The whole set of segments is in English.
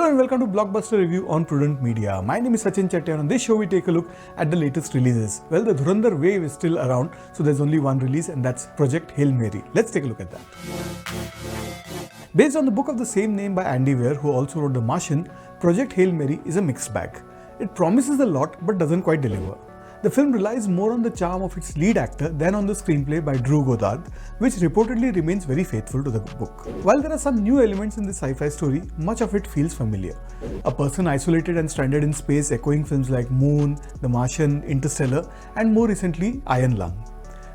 Hello and welcome to Blockbuster review on Prudent Media. My name is Sachin Chatte and on this show we take a look at the latest releases. Well, the Dhurandhar wave is still around, so there's only one release and that's Project Hail Mary. Let's take a look at that. Based on the book of the same name by Andy Weir, who also wrote The Martian, Project Hail Mary is a mixed bag. It promises a lot but doesn't quite deliver. The film relies more on the charm of its lead actor than on the screenplay by Drew Goddard, which reportedly remains very faithful to the book. While there are some new elements in the sci-fi story, much of it feels familiar. A person isolated and stranded in space, echoing films like Moon, The Martian, Interstellar, and more recently, Iron Lung.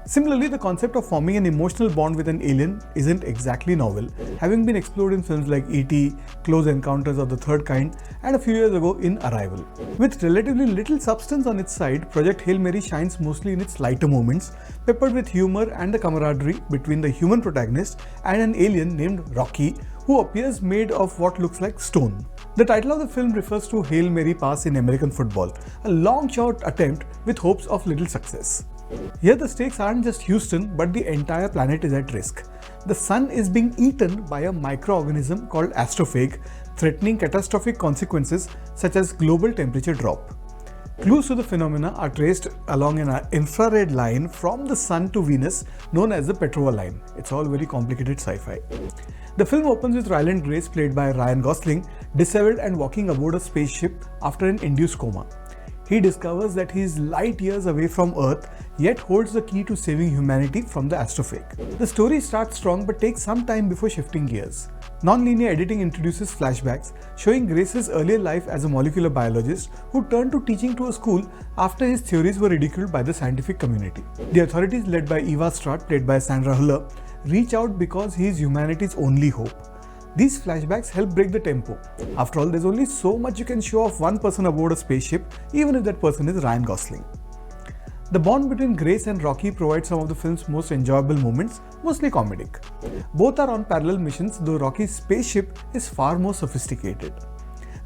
Similarly, the concept of forming an emotional bond with an alien isn't exactly novel, having been explored in films like E.T., Close Encounters of the Third Kind, and a few years ago in Arrival. With relatively little substance on its side, Project Hail Mary shines mostly in its lighter moments, peppered with humor and the camaraderie between the human protagonist and an alien named Rocky, who appears made of what looks like stone. The title of the film refers to Hail Mary pass in American football, a long-shot attempt with hopes of little success. Here the stakes aren't just Houston, but the entire planet is at risk. The sun is being eaten by a microorganism called astrophage, threatening catastrophic consequences such as global temperature drop. Clues to the phenomena are traced along an infrared line from the sun to Venus known as the Petrova line. It's all very complicated sci-fi. The film opens with Ryland Grace, played by Ryan Gosling, disheveled and walking aboard a spaceship after an induced coma. He discovers that he is light years away from Earth, yet holds the key to saving humanity from the astrophage. The story starts strong but takes some time before shifting gears. Non-linear editing introduces flashbacks, showing Grace's earlier life as a molecular biologist who turned to teaching to a school after his theories were ridiculed by the scientific community. The authorities, led by Eva Stratt, played by Sandra Huller, reach out because he is humanity's only hope. These flashbacks help break the tempo. After all, there's only so much you can show of one person aboard a spaceship, even if that person is Ryan Gosling. The bond between Grace and Rocky provides some of the film's most enjoyable moments, mostly comedic. Both are on parallel missions, though Rocky's spaceship is far more sophisticated.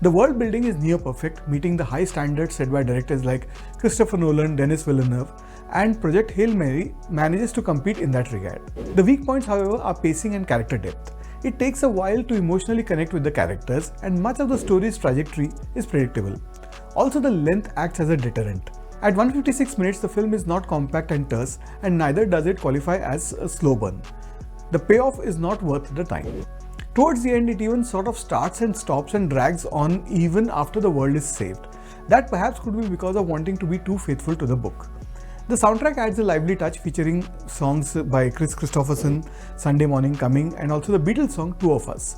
The world building is near perfect, meeting the high standards set by directors like Christopher Nolan, Denis Villeneuve, and Project Hail Mary manages to compete in that regard. The weak points, however, are pacing and character depth. It takes a while to emotionally connect with the characters, and much of the story's trajectory is predictable. Also, the length acts as a deterrent. At 156 minutes, the film is not compact and terse, and neither does it qualify as a slow burn. The payoff is not worth the time. Towards the end, it even sort of starts and stops and drags on even after the world is saved. That perhaps could be because of wanting to be too faithful to the book. The soundtrack adds a lively touch, featuring songs by Chris Christopherson, Sunday Morning Coming, and also the Beatles song Two of Us.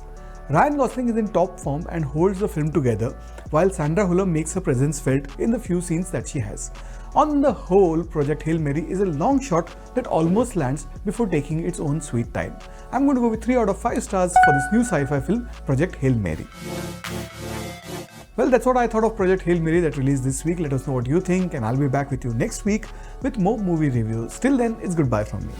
Ryan Gosling is in top form and holds the film together, while Sandra Huller makes her presence felt in the few scenes that she has. On the whole, Project Hail Mary is a long shot that almost lands before taking its own sweet time. I'm going to go with 3 out of 5 stars for this new sci-fi film, Project Hail Mary. Well, that's what I thought of Project Hail Mary that released this week. Let us know what you think, and I'll be back with you next week with more movie reviews. Till then, it's goodbye from me.